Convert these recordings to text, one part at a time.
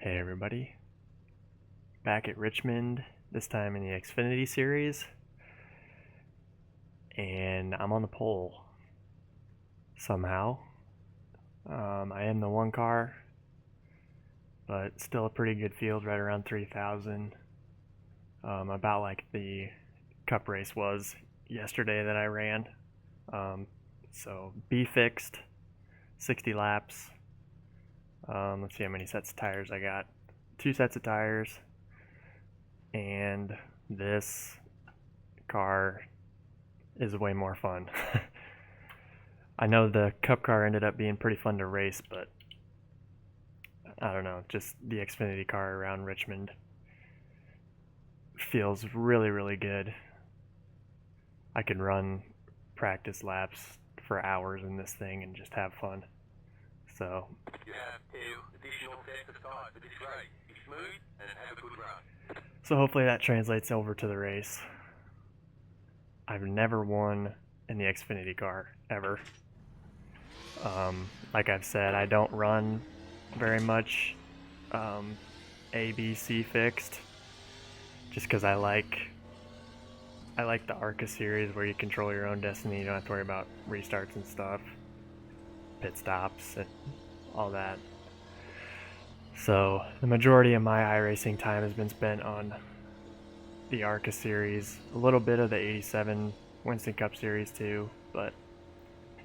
Hey everybody, back at Richmond, this time in the XFinity Series, and I'm on the pole, somehow. I am the one car, but still a pretty good field, right around 3,000, about like the cup race was yesterday that I ran. So B fixed, 60 laps. Let's see how many sets of tires I got. 2 sets of tires, and this car is way more fun. I know the Cup car ended up being pretty fun to race, but I don't know, just the Xfinity car around Richmond feels really, really good. I can run practice laps for hours in this thing and just have fun. So, You have 2 additional sets of tires for this race. Be smooth and have a good run. So hopefully that translates over to the race. I've never won in the Xfinity car, ever. Like I've said, I don't run very much A, B, C fixed, just because I like the ARCA series where you control your own destiny. You don't have to worry about restarts and stuff, pit stops, and all that. So the majority of my iRacing time has been spent on the ARCA series, a little bit of the 87 Winston Cup series too, but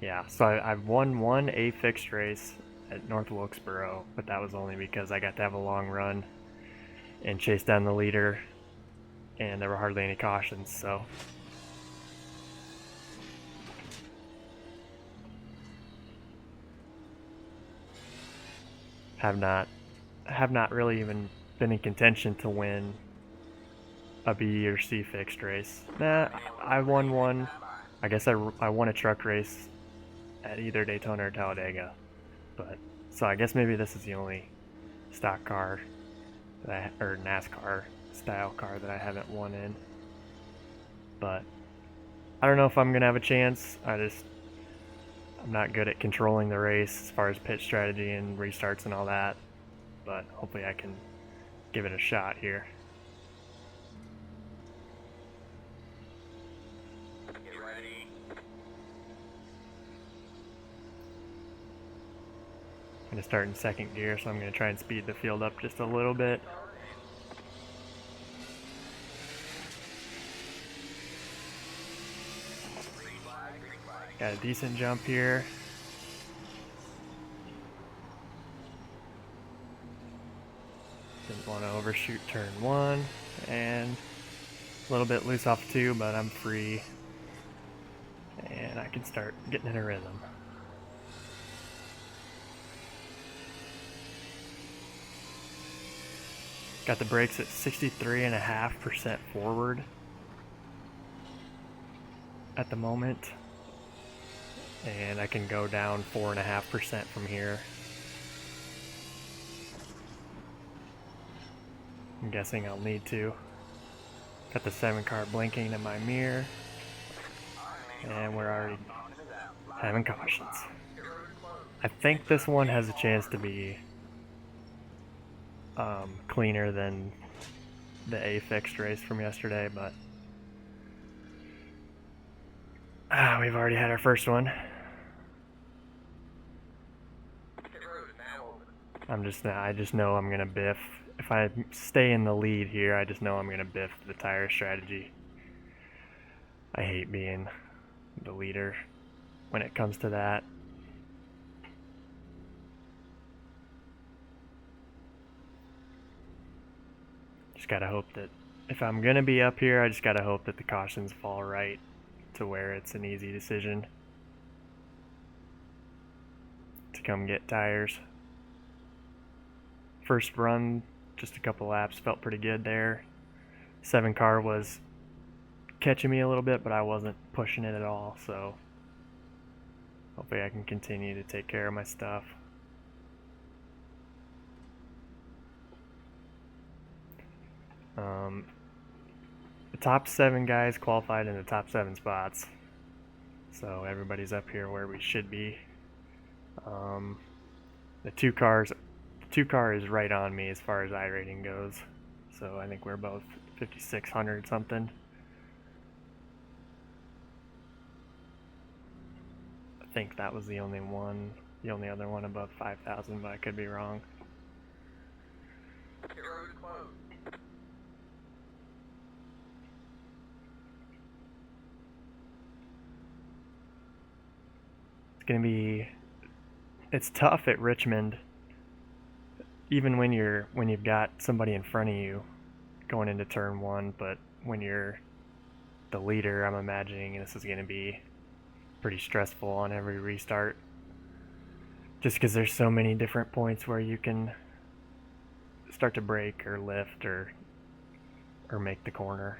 yeah. So I've won one A fixed race at North Wilkesboro, but that was only because I got to have a long run and chase down the leader, and there were hardly any cautions, so have not really even been in contention to win a B or C fixed race. Nah, I won one. I guess I won a truck race at either Daytona or Talladega, but so I guess maybe this is the only stock car that or NASCAR style car that I haven't won in. But I don't know if I'm gonna have a chance. I'm not good at controlling the race as far as pit strategy and restarts and all that, but hopefully I can give it a shot here. Get ready. I'm going to start in second gear, so I'm going to try and speed the field up just a little bit. Got a decent jump here. Didn't want to overshoot turn 1, and a little bit loose off 2, but I'm free, and I can start getting in a rhythm. Got the brakes at 63.5% forward at the moment, and I can go down 4.5% from here. I'm guessing I'll need to. Got the 7 car blinking in my mirror, and we're already having cautions. I think this one has a chance to be cleaner than the A fixed race from yesterday, but we've already had our first one. I just know I'm gonna biff. If I stay in the lead here, I just know I'm gonna biff the tire strategy. I hate being the leader when it comes to that. Just gotta hope that if I'm gonna be up here, I just gotta hope that the cautions fall right to where it's an easy decision to come get tires. First run, just a couple laps, felt pretty good there. 7 car was catching me a little bit, but I wasn't pushing it at all, so hopefully I can continue to take care of my stuff. The top 7 guys qualified in the top 7 spots, so everybody's up here where we should be. The 2 cars 2 car is right on me as far as iRating goes. So I think we're both 5,600 something. I think that was the only other one above 5,000, but I could be wrong. It's tough at Richmond, even when you've got somebody in front of you going into turn 1, but when you're the leader, I'm imagining this is going to be pretty stressful on every restart, just because there's so many different points where you can start to brake or lift or make the corner.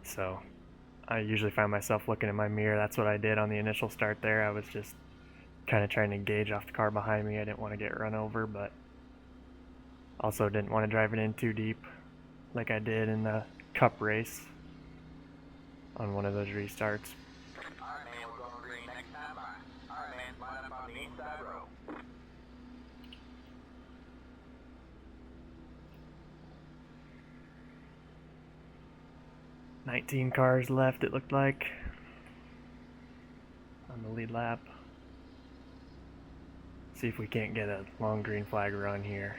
So I usually find myself looking in my mirror. That's what I did on the initial start there. I was just kind of trying to gauge off the car behind me. I didn't want to get run over, but also didn't want to drive it in too deep like I did in the cup race on one of those restarts. Alright, man, we're going green next time by. Alright, man, line up on the inside row. 19 cars left, it looked like, on the lead lap. See if we can't get a long green flag run here.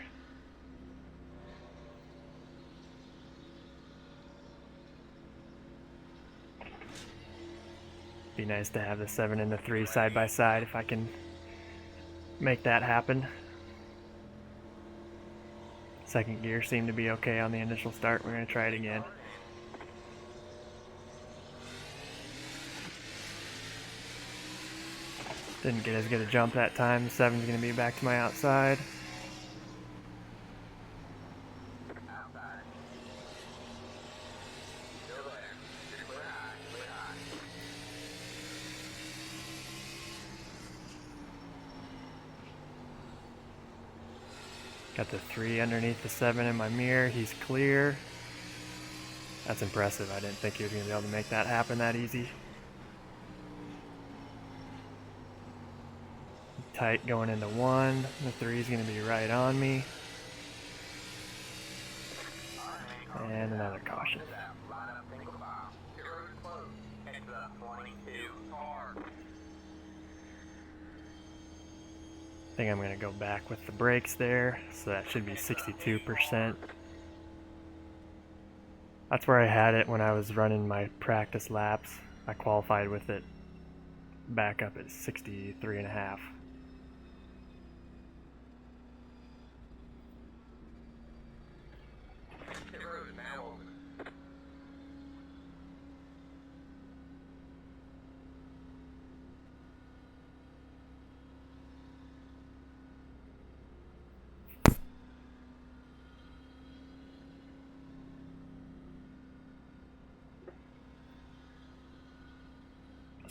Be nice to have the 7 and the 3 side by side if I can make that happen. Second gear seemed to be okay on the initial start. We're going to try it again. Didn't get as good a jump that time. The 7's going to be back to my outside. Got the 3 underneath the 7 in my mirror. He's clear. That's impressive. I didn't think he was going to be able to make that happen that easy. Tight going into 1. The 3 is going to be right on me. And another caution. I think I'm going to go back with the brakes there, so that should be 62%. That's where I had it when I was running my practice laps. I qualified with it back up at 63.5.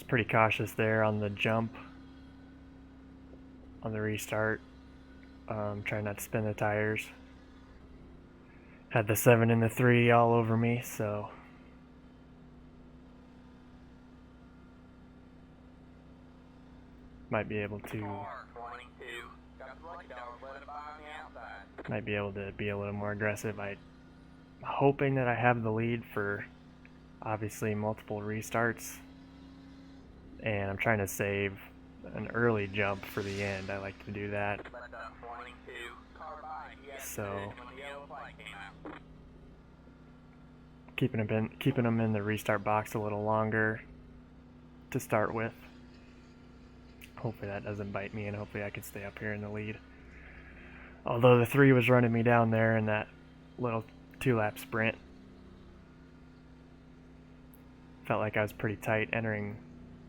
Pretty cautious there on the jump on the restart, trying not to spin the tires. Had the 7 and the 3 all over me, so might be able to be a little more aggressive. I'm hoping that I have the lead for obviously multiple restarts, and I'm trying to save an early jump for the end. I like to do that. So keeping them in the restart box a little longer to start with. Hopefully that doesn't bite me, and hopefully I can stay up here in the lead. Although the 3 was running me down there in that little 2-lap sprint. Felt like I was pretty tight entering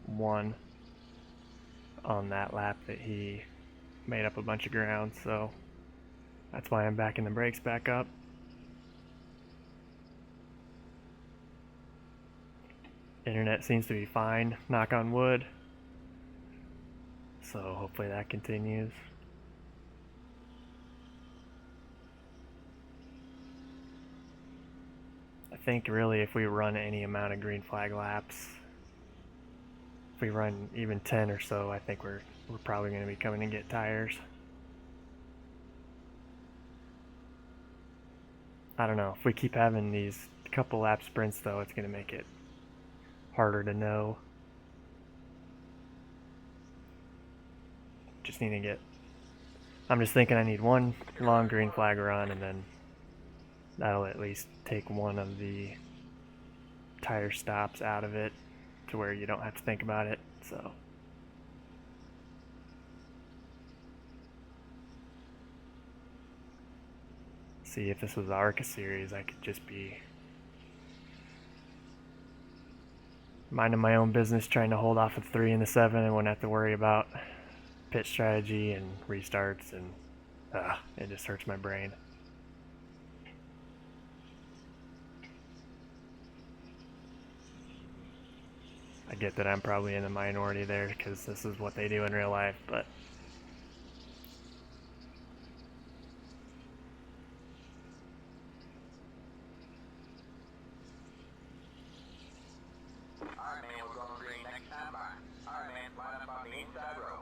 1 on that lap that he made up a bunch of ground, so that's why I'm backing the brakes back up. Internet seems to be fine, knock on wood, so hopefully that continues. I think really if we run any amount of green flag laps, if we run even 10 or so, I think we're probably going to be coming and get tires. I don't know. If we keep having these couple lap sprints, though, it's going to make it harder to know. Just need to get... I'm just thinking I need one long green flag run, and then that'll at least take one of the tire stops out of it to where you don't have to think about it. So see, if this was the ARCA series, I could just be minding my own business, trying to hold off a 3 and the 7, and wouldn't have to worry about pit strategy and restarts, and it just hurts my brain. I get that I'm probably in the minority there because this is what they do in real life, but Alright, man, we're going green next time by. Alright, man, line up on the inside row.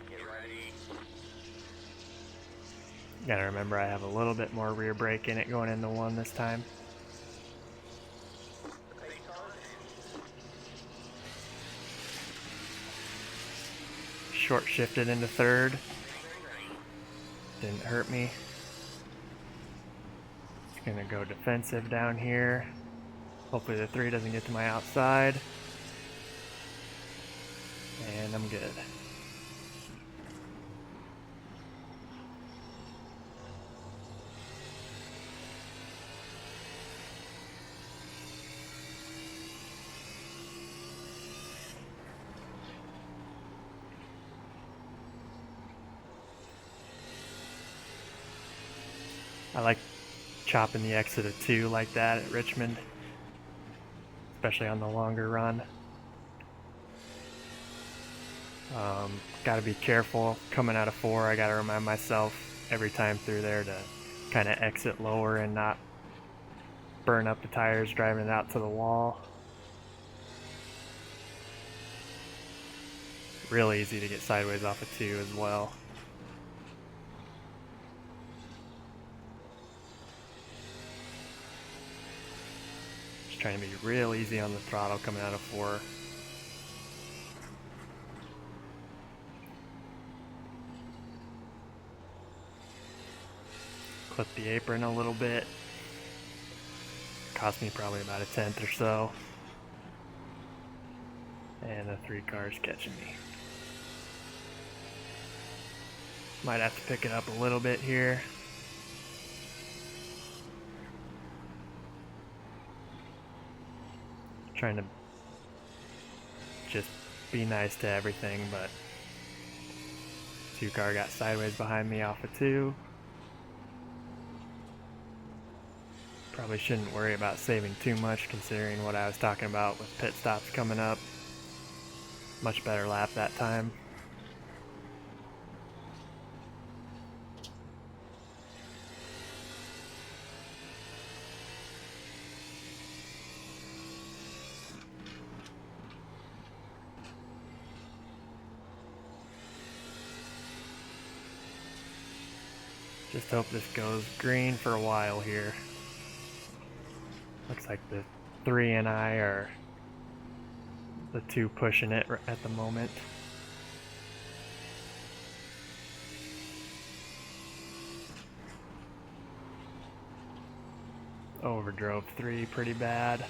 Get ready. gotta remember I have a little bit more rear brake in it going into 1 this time. Short shifted into 3rd. Didn't hurt me. Just gonna go defensive down here. Hopefully the 3 doesn't get to my outside. And I'm good. I like chopping the exit of 2 like that at Richmond, especially on the longer run. Gotta be careful coming out of 4. I gotta remind myself every time through there to kind of exit lower and not burn up the tires driving it out to the wall. Real easy to get sideways off of 2 as well. Just trying to be real easy on the throttle coming out of 4. Clip the apron a little bit. Cost me probably about a 1/10 or so. And the 3 car's catching me. Might have to pick it up a little bit here. Trying to just be nice to everything, but 2 car got sideways behind me off of 2. Probably shouldn't worry about saving too much considering what I was talking about with pit stops coming up. Much better lap that time. Just hope this goes green for a while here. Looks like the 3 and I are the 2 pushing it at the moment. Overdrove 3 pretty bad.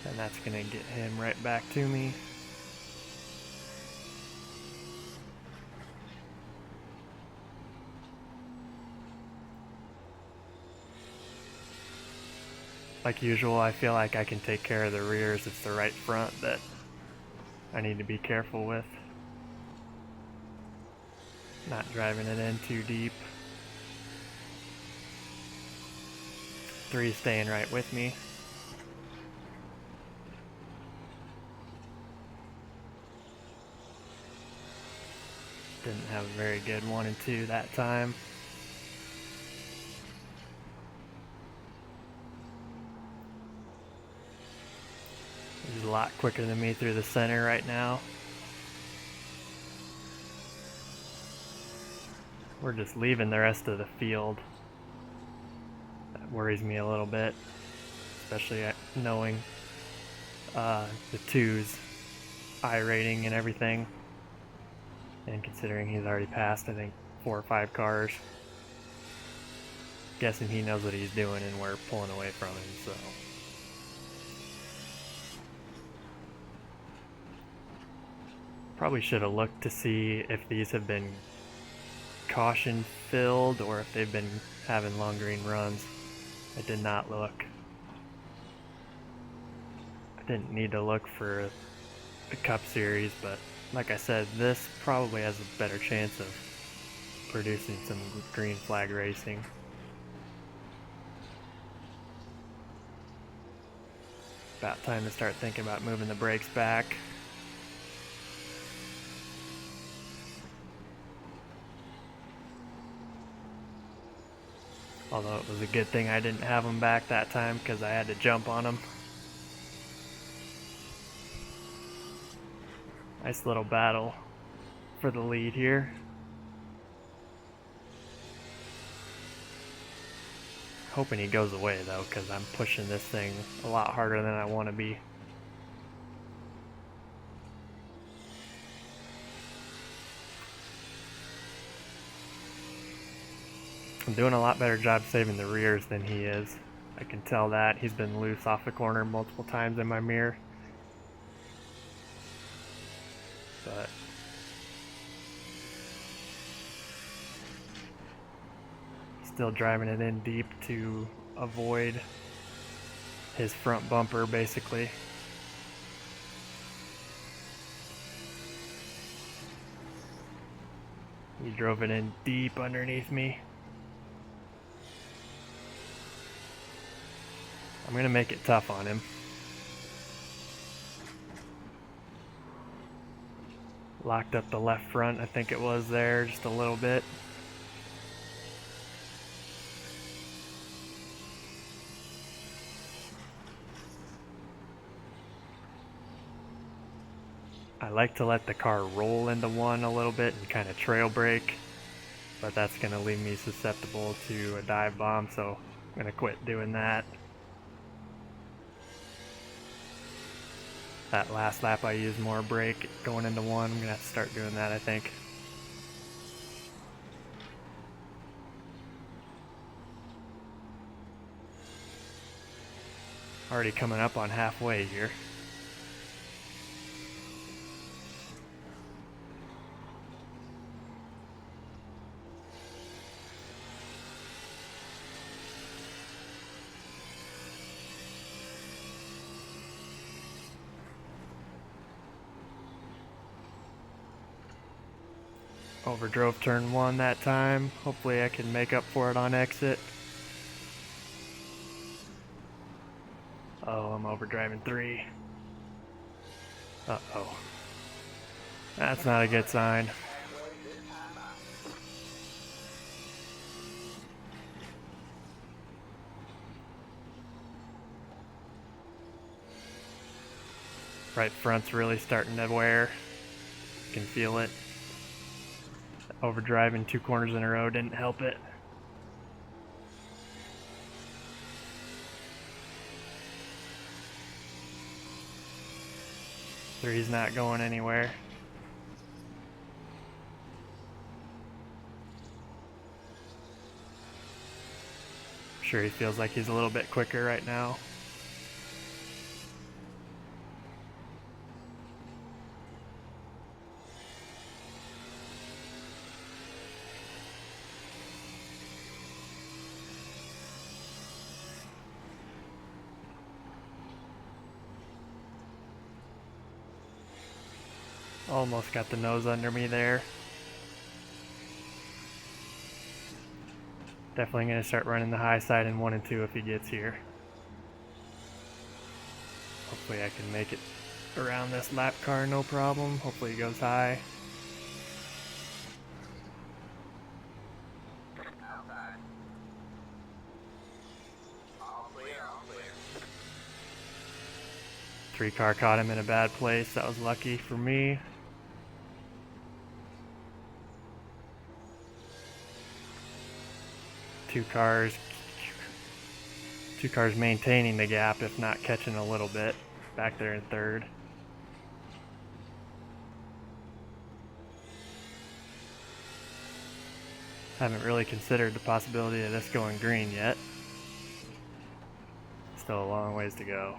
And that's gonna get him right back to me. Like usual, I feel like I can take care of the rears. It's the right front that I need to be careful with. Not driving it in too deep. 3 staying right with me. Didn't have a very good 1 and 2 that time. He's a lot quicker than me through the center right now. We're just leaving the rest of the field. That worries me a little bit, especially knowing the 2's iRating and everything, and considering he's already passed, I think, 4 or 5 cars. Guessing he knows what he's doing and we're pulling away from him, so. Probably should have looked to see if these have been caution filled or if they've been having long green runs. I did not look. I didn't need to look for the Cup Series, but like I said, this probably has a better chance of producing some green flag racing. About time to start thinking about moving the brakes back. Although it was a good thing I didn't have them back that time because I had to jump on them. Nice little battle for the lead here. Hoping he goes away though, because I'm pushing this thing a lot harder than I want to be. I'm doing a lot better job saving the rears than he is. I can tell that. He's been loose off the corner multiple times in my mirror. But still driving it in deep to avoid his front bumper, basically. He drove it in deep underneath me. I'm gonna make it tough on him. Locked up the left front, I think it was there, just a little bit. I like to let the car roll into one a little bit and kind of trail brake, but that's going to leave me susceptible to a dive bomb, so I'm going to quit doing that. That last lap I used more brake going into one. I'm going to have to start doing that, I think. Already coming up on halfway here. Overdrove turn 1 that time. Hopefully I can make up for it on exit. Oh, I'm overdriving 3. Uh-oh. That's not a good sign. Right front's really starting to wear. You can feel it. Overdriving 2 corners in a row didn't help it. Three's not going anywhere. I'm sure he feels like he's a little bit quicker right now. Almost got the nose under me there. Definitely going to start running the high side in 1 and 2 if he gets here. Hopefully I can make it around this lap car no problem. Hopefully he goes high. Three car caught him in a bad place. That was lucky for me. Two cars maintaining the gap, if not catching a little bit. Back there in third. Haven't really considered the possibility of this going green yet. Still a long ways to go.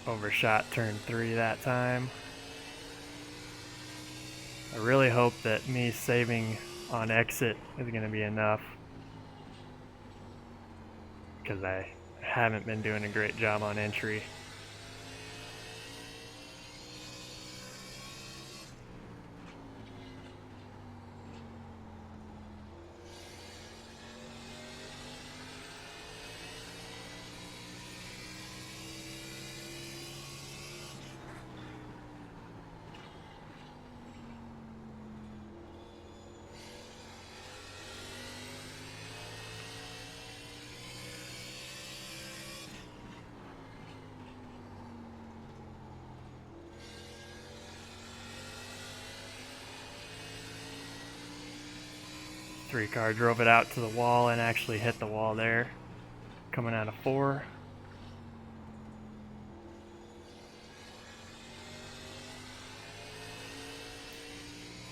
Overshot turn 3 that time. I really hope that me saving on exit is going to be enough, because I haven't been doing a great job on entry. Three car drove it out to the wall and actually hit the wall there, coming out of 4.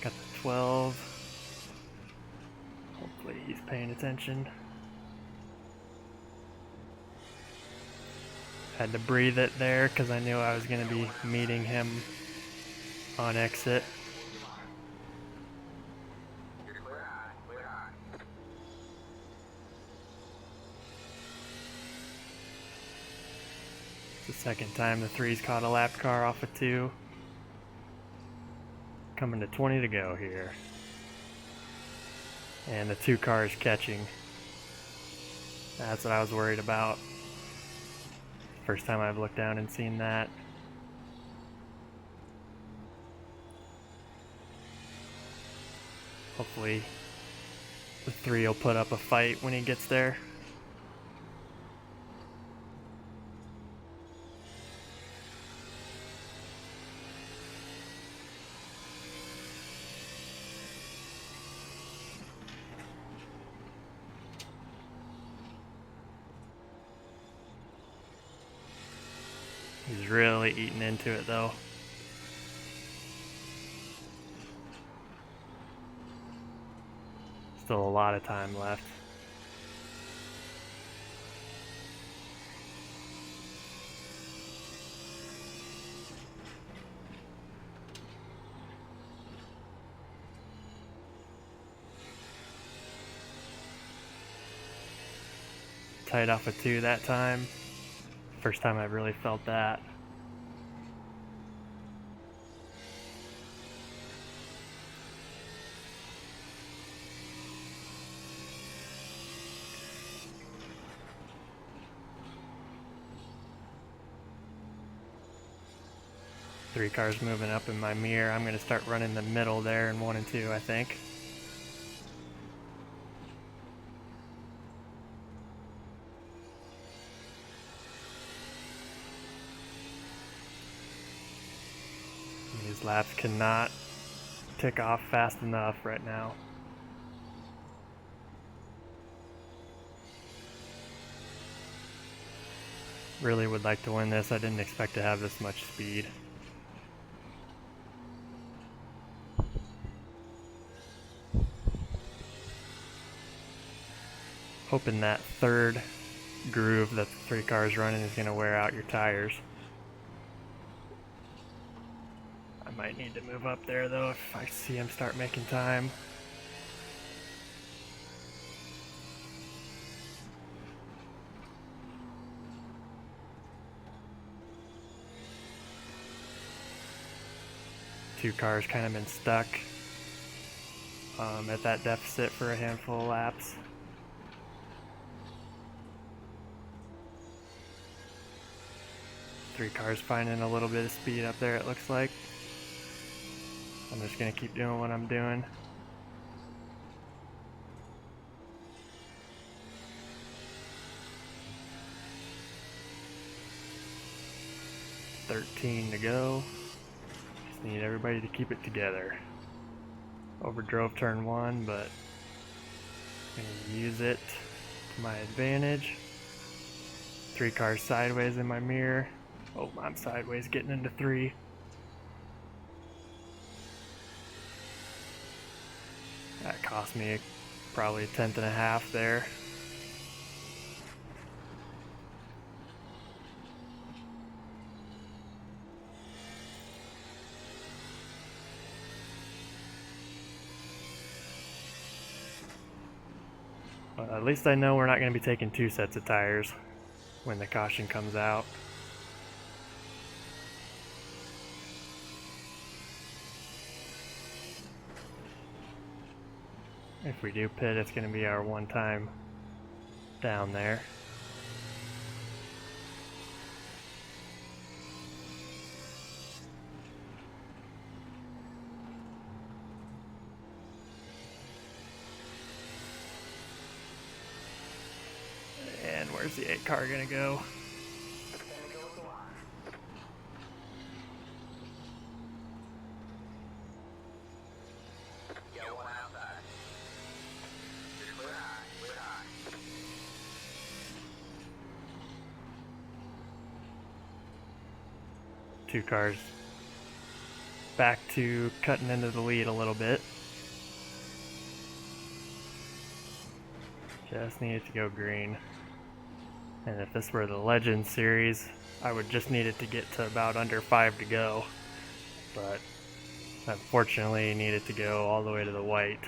Got the 12. Hopefully he's paying attention. Had to breathe it there because I knew I was going to be meeting him on exit. The second time the 3's caught a lapped car off of 2. Coming to 20 to go here. And the 2 cars catching. That's what I was worried about. First time I've looked down and seen that. Hopefully the 3 will put up a fight when he gets there. He's really eating into it though. Still a lot of time left. Tight off of 2 that time. First time I've really felt that. Three cars moving up in my mirror. I'm going to start running the middle there in 1 and 2, I think. These laps cannot tick off fast enough right now. Really would like to win this. I didn't expect to have this much speed. Hoping that third groove that the 3 cars running is going to wear out your tires. I might need to move up there though if I see him start making time. Two cars kind of been stuck at that deficit for a handful of laps. Three cars finding a little bit of speed up there, it looks like. I'm just going to keep doing what I'm doing. 13 to go. Just need everybody to keep it together. Overdrove turn 1, but I'm gonna use it to my advantage. 3 cars sideways in my mirror. Oh, I'm sideways getting into 3. That cost me probably a 1/10.5 there. But at least I know we're not going to be taking 2 sets of tires when the caution comes out. If we do pit, it's going to be our one time down there. And where's the 8 car going to go? Two cars back to cutting into the lead a little bit. Just needed to go green. And if this were the Legend Series, I would just need it to get to about under 5 to go. But unfortunately, needed to go all the way to the white.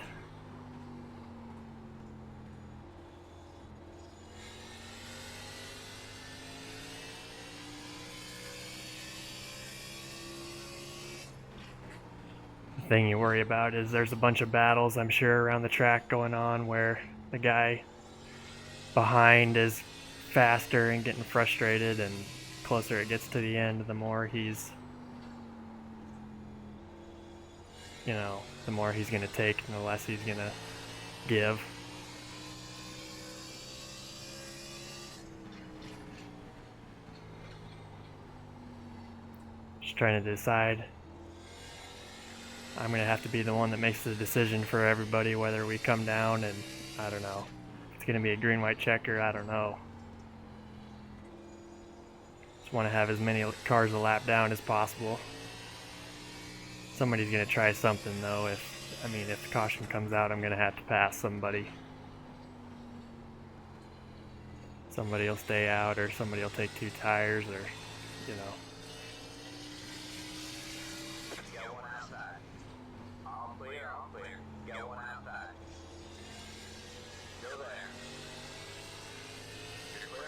The thing you worry about is there's a bunch of battles, I'm sure, around the track going on where the guy behind is faster and getting frustrated, and closer it gets to the end, the more he's, the more he's going to take and the less he's going to give. Just trying to decide. I'm going to have to be the one that makes the decision for everybody whether we come down, and I don't know. It's going to be a green-white checker, I don't know. Just want to have as many cars a lap down as possible. Somebody's going to try something though. If the caution comes out, I'm going to have to pass somebody. Somebody will stay out, or somebody will take 2 tires, or,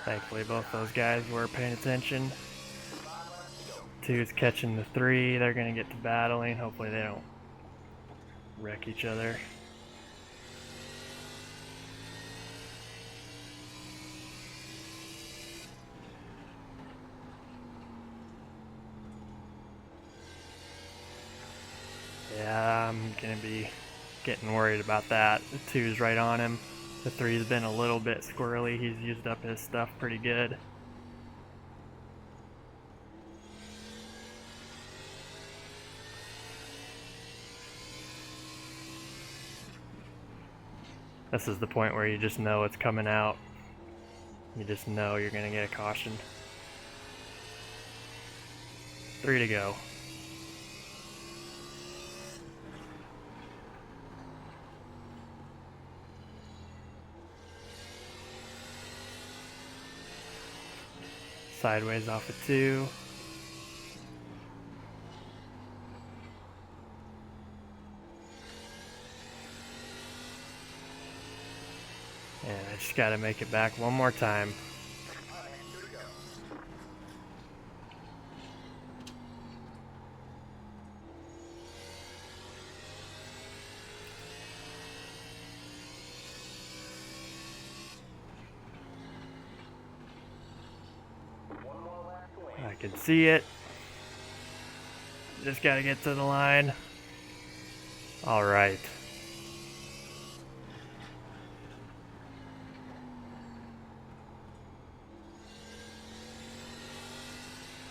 Thankfully, both those guys were paying attention. 2's catching the 3. They're going to get to battling. Hopefully they don't wreck each other. Yeah, I'm going to be getting worried about that. The 2's right on him. The 3's been a little bit squirrely. He's used up his stuff pretty good. This is the point where you just know it's coming out. You just know you're going to get a caution. 3 to go. Sideways off of 2. And I just got to make it back one more time. I can see it. Just got to get to the line. All right.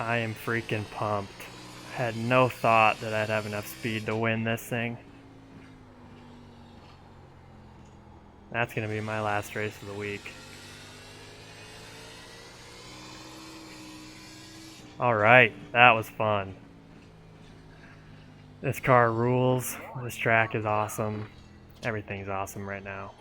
I am freaking pumped. Had no thought that I'd have enough speed to win this thing. That's going to be my last race of the week. Alright, that was fun. This car rules. This track is awesome. Everything's awesome right now.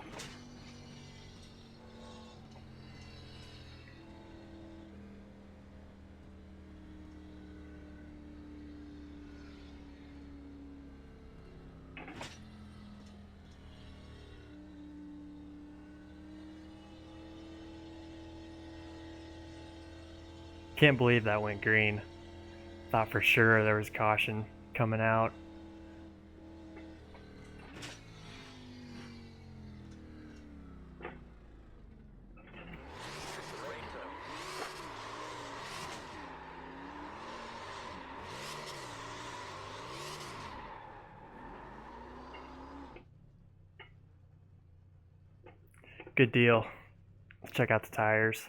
Can't believe that went green. Thought for sure there was caution coming out. Good deal. Let's check out the tires.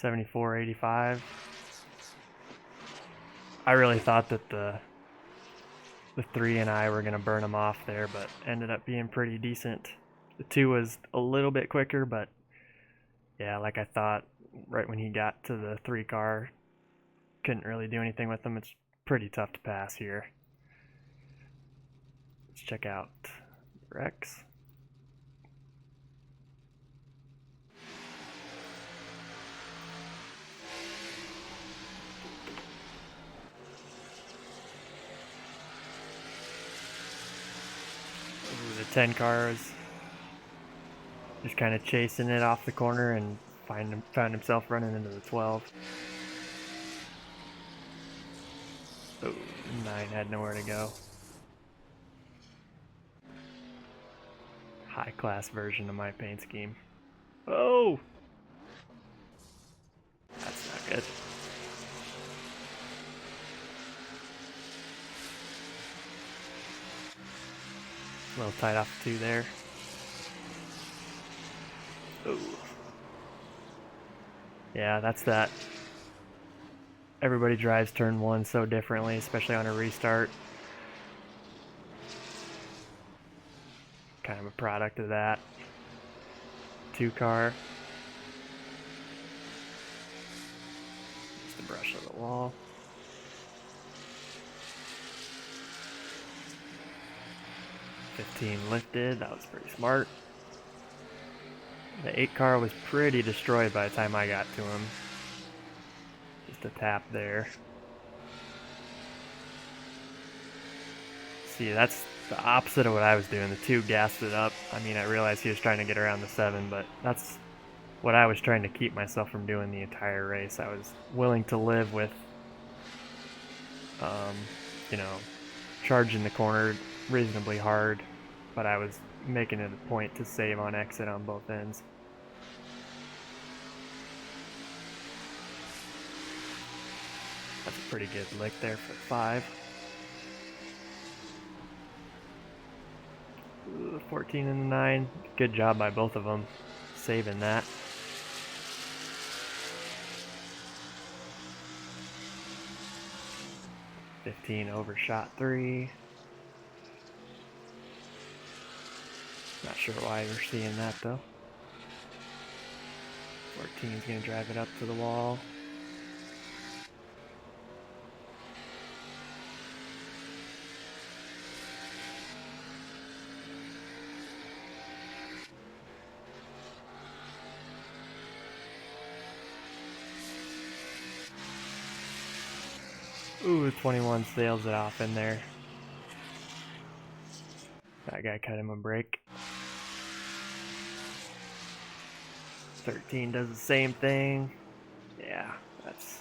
74.85. I really thought that the 3 and I were going to burn them off there, but ended up being pretty decent. The 2 was a little bit quicker, but yeah, like I thought, right when he got to the 3 car, couldn't really do anything with them. It's pretty tough to pass here. Let's check out Rex. Ooh, the 10 car is just kind of chasing it off the corner and found himself running into the 12. Oh, 9 had nowhere to go. High class version of my paint scheme. Oh! That's not good. A little tight off the 2 there. Ooh. Yeah, that's that. Everybody drives turn 1 so differently, especially on a restart. Kind of a product of that. 2 car. Just the brush on the wall. .15 lifted, that was pretty smart. The 8 car was pretty destroyed by the time I got to him. Just a tap there. See, that's the opposite of what I was doing. The 2 gassed it up. I mean, I realized he was trying to get around the 7, but that's what I was trying to keep myself from doing the entire race. I was willing to live with, you know, charging the corner reasonably hard, but I was making it a point to save on exit on both ends. That's a pretty good lick there for 5. Ooh, 14 and the 9. Good job by both of them saving that. .15 overshot 3. Not sure why we're seeing that though. 14 is going to drive it up to the wall. Ooh, 21 sails it off in there. That guy cut him a break. 13 does the same thing. Yeah, that's...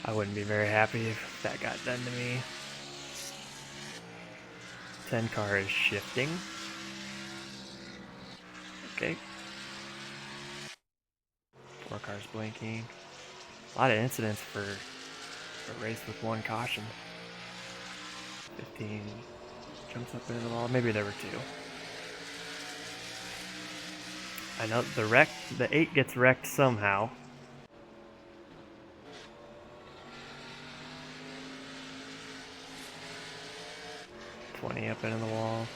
I wouldn't be very happy if that got done to me. 10 car is shifting. Okay. 4 cars blinking. A lot of incidents for a race with 1 caution. 15 jumps up into the wall. Maybe there were 2. I know the 8 gets wrecked somehow. Up into the wall.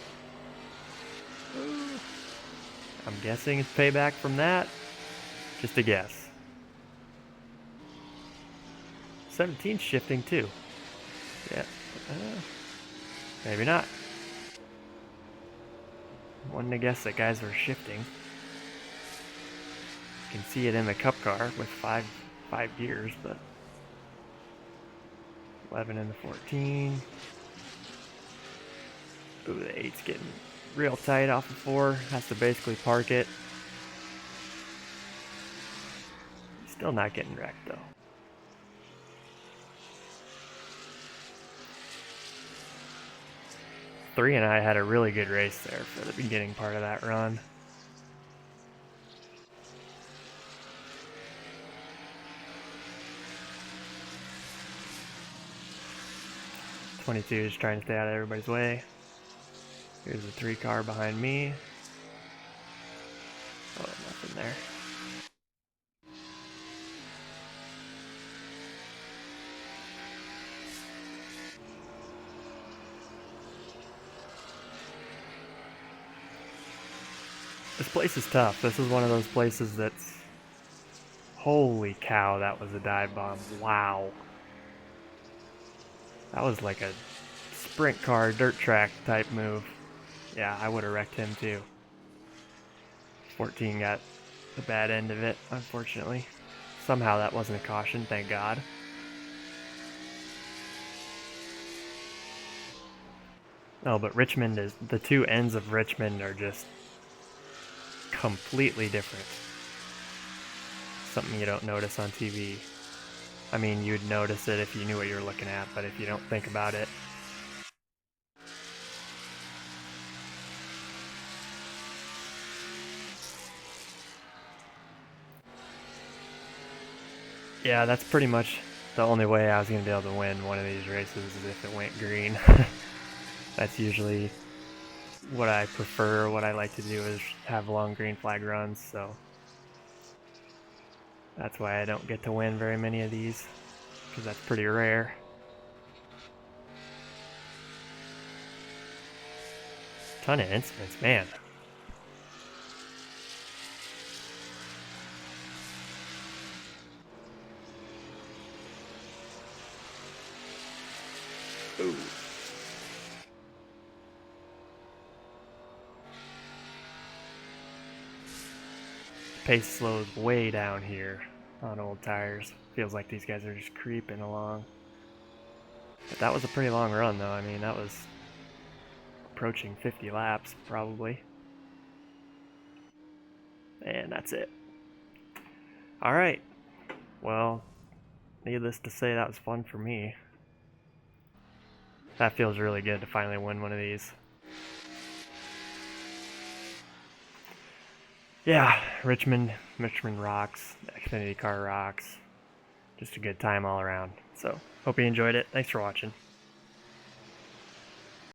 I'm guessing it's payback from that. Just a guess. 17's shifting too. Yeah. Maybe not. Wanted to guess that guys were shifting. You can see it in the cup car with five gears, but 11 into 14. Ooh, the 8's getting real tight off of 4. Has to basically park it. Still not getting wrecked though. Three and I had a really good race there for the beginning part of that run. '22 is trying to stay out of everybody's way. Here's the 3 car behind me. Oh, nothing there. This place is tough. This is one of those places that's... Holy cow, that was a dive bomb. Wow. That was like a sprint car, dirt track type move. Yeah, I would have wrecked him too. 14 got the bad end of it, unfortunately. Somehow that wasn't a caution, thank God. Oh, but Richmond is... The two ends of Richmond are just completely different. Something you don't notice on TV. I mean, you'd notice it if you knew what you were looking at, but if you don't think about it. Yeah, that's pretty much the only way I was going to be able to win one of these races is if it went green. That's usually what I prefer, what I like to do is have long green flag runs, so that's why I don't get to win very many of these, because that's pretty rare. Ton of incidents, man. Ooh. Pace slows way down here on old tires. Feels like these guys are just creeping along. But that was a pretty long run though. I mean, that was approaching 50 laps probably. And that's it. Alright. Well, needless to say, that was fun for me. That feels really good to finally win one of these. Yeah, Richmond rocks. XFinity car rocks. Just a good time all around. So, hope you enjoyed it. Thanks for watching.